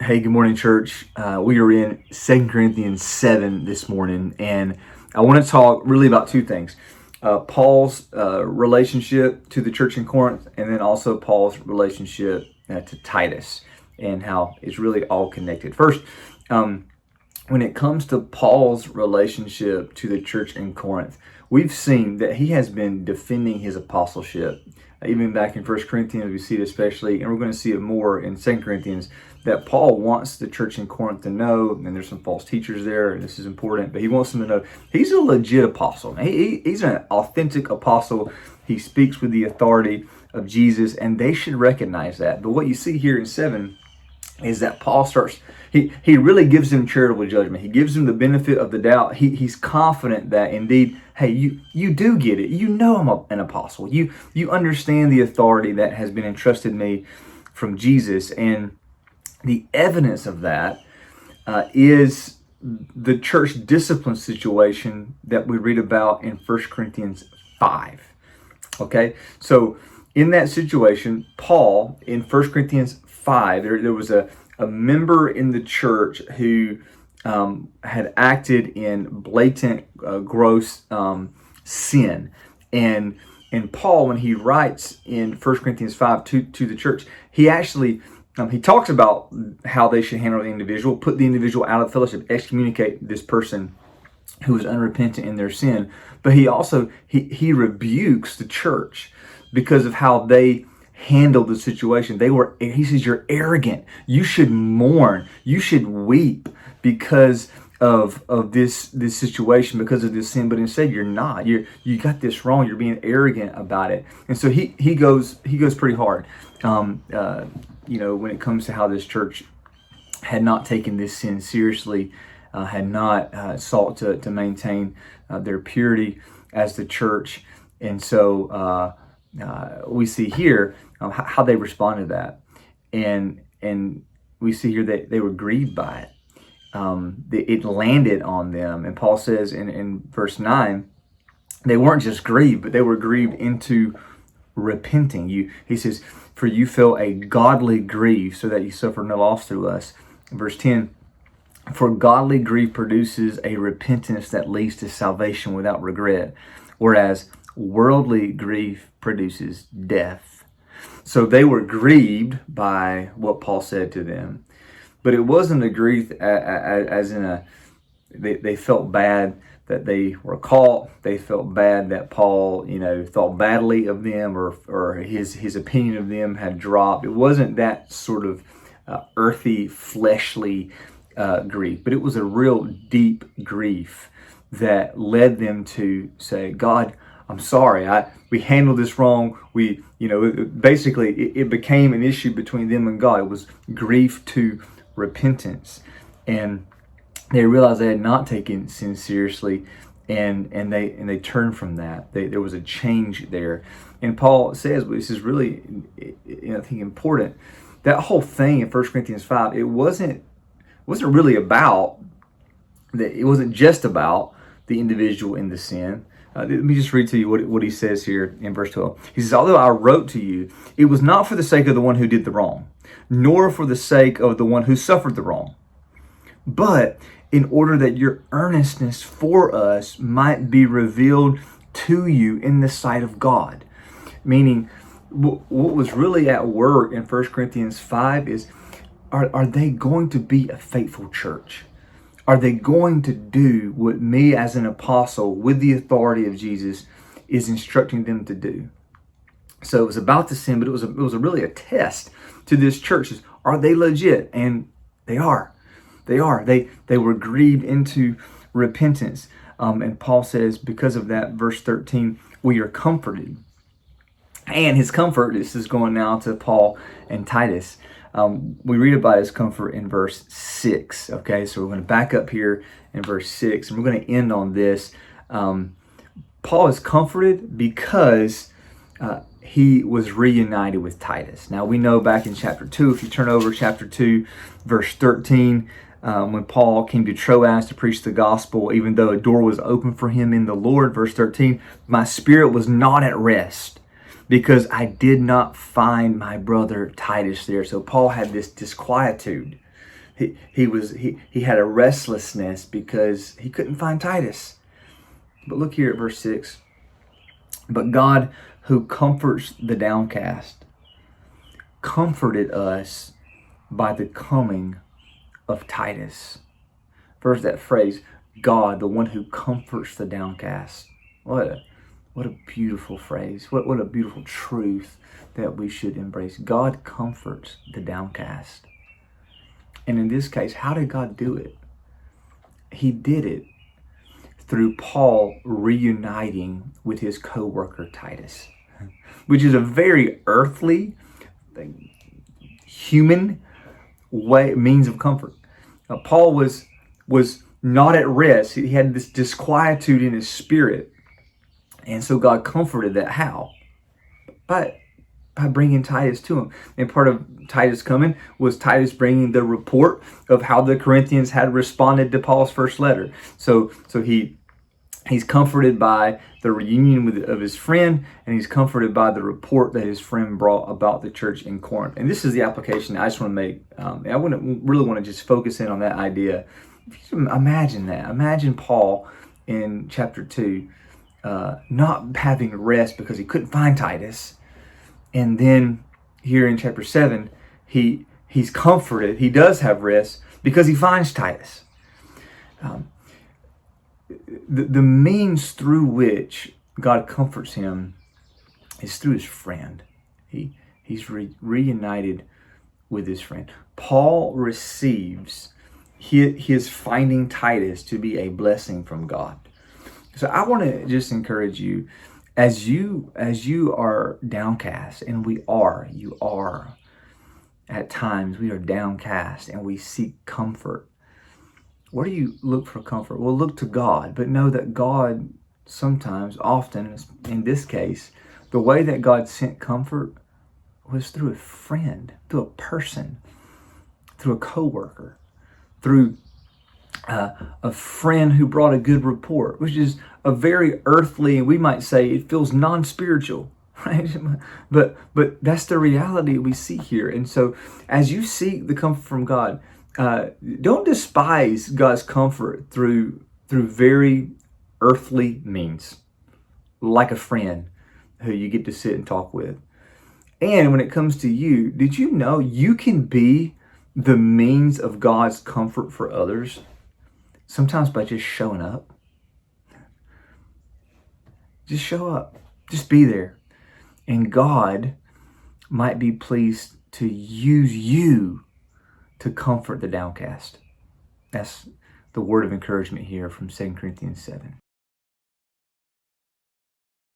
Hey, good morning, church. We are in 2 Corinthians 7 this morning, and I want to talk really about two things. Paul's relationship to the church in Corinth, and then also Paul's relationship to Titus, and how it's really all connected. First, when it comes to Paul's relationship to the church in Corinth, we've seen that he has been defending his apostleship. Even back in 1 Corinthians, we see it especially, and we're going to see it more in 2 Corinthians, that Paul wants the church in Corinth to know, and there's some false teachers there, and this is important, but he wants them to know he's a legit apostle. He's an authentic apostle. He speaks with the authority of Jesus, and they should recognize that. But what you see here in 7 is that Paul starts, he really gives them charitable judgment. He gives them the benefit of the doubt. He's confident that indeed, hey, you do get it. You know I'm an apostle. You understand the authority that has been entrusted me from Jesus. And the evidence of that is the church discipline situation that we read about in 1 Corinthians 5. Okay, so in that situation, Paul, in 1 Corinthians 5, there was a member in the church who had acted in blatant, gross sin. And Paul, when he writes in 1 Corinthians 5 to the church, he actually he talks about how they should handle the individual, put the individual out of fellowship, excommunicate this person who is unrepentant in their sin. But he also he rebukes the church because of how they handled the situation. He says, you're arrogant. You should mourn. You should weep because of this situation, because of this sin. But instead, you're not. You got this wrong. You're being arrogant about it. And so he goes pretty hard. When it comes to how this church had not taken this sin seriously, had not sought to maintain their purity as the church. And so we see here how they responded to that. And we see here that they were grieved by it. It landed on them. And Paul says in verse 9, they weren't just grieved, but they were grieved into repenting. He says, for you feel a godly grief, so that you suffer no loss through us. Verse 10, for godly grief produces a repentance that leads to salvation without regret, whereas worldly grief produces death. So they were grieved by what Paul said to them, but it wasn't a grief as in they felt bad that they were caught. They felt bad that Paul, thought badly of them, or his opinion of them had dropped. It wasn't that sort of earthy, fleshly grief, but it was a real deep grief that led them to say, God, I'm sorry. We handled this wrong. Basically it became an issue between them and God. It was grief to repentance, and they realized they had not taken sin seriously, and they turned from that. There was a change there, and Paul says, this is really, I think, important. That whole thing in 1 Corinthians 5, it wasn't really about that. It wasn't just about the individual in the sin. Let me just read to you what he says here in verse 12. He says, although I wrote to you, it was not for the sake of the one who did the wrong, nor for the sake of the one who suffered the wrong, but in order that your earnestness for us might be revealed to you in the sight of God. Meaning, what was really at work in 1 Corinthians 5 is, are they going to be a faithful church? Are they going to do what me as an apostle with the authority of Jesus is instructing them to do? So it was about the sin, but it was really a test to this church. Are they legit? And they are. They are. They were grieved into repentance. And Paul says, because of that, verse 13, we are comforted. And his comfort, this is going now to Paul and Titus. We read about his comfort in verse 6. Okay, so we're going to back up here in verse 6, and we're going to end on this. Paul is comforted because he was reunited with Titus. Now we know back in chapter 2, if you turn over chapter 2, verse 13, when Paul came to Troas to preach the gospel, even though a door was open for him in the Lord, verse 13, my spirit was not at rest because I did not find my brother Titus there. So Paul had this disquietude He had a restlessness because he couldn't find Titus. But look here at verse 6. But God, who comforts the downcast, comforted us by the coming of Titus. First, that phrase, God, the one who comforts the downcast. What a beautiful phrase. What a beautiful truth that we should embrace. God comforts the downcast. And in this case, how did God do it? He did it through Paul reuniting with his co-worker Titus, which is a very earthly, human means of comfort. Paul was not at rest. He had this disquietude in his spirit. And so God comforted that. How? By bringing Titus to him. And part of Titus coming was Titus bringing the report of how the Corinthians had responded to Paul's first letter. So he's comforted by the reunion of his friend, and he's comforted by the report that his friend brought about the church in Corinth. And this is the application I just want to make. I really want to just focus in on that idea. Imagine that. Imagine Paul in chapter 2 not having rest because he couldn't find Titus. And then here in chapter 7, he's comforted. He does have rest because he finds Titus. The means through which God comforts him is through his friend. He's reunited with his friend. Paul receives his finding Titus to be a blessing from God. So I want to just encourage you, as you are downcast, and you are at times, we are downcast and we seek comfort. Where do you look for comfort? Well, look to God, but know that God sometimes, often, in this case, the way that God sent comfort was through a friend, through a person, through a coworker, through a friend who brought a good report, which is a very earthly, we might say it feels non-spiritual, right? But that's the reality we see here. And so as you seek the comfort from God, don't despise God's comfort through very earthly means, like a friend who you get to sit and talk with. And when it comes to you, did you know you can be the means of God's comfort for others? Sometimes by just showing up. Just show up. Just be there. And God might be pleased to use you to comfort the downcast. That's the word of encouragement here from 2 Corinthians 7.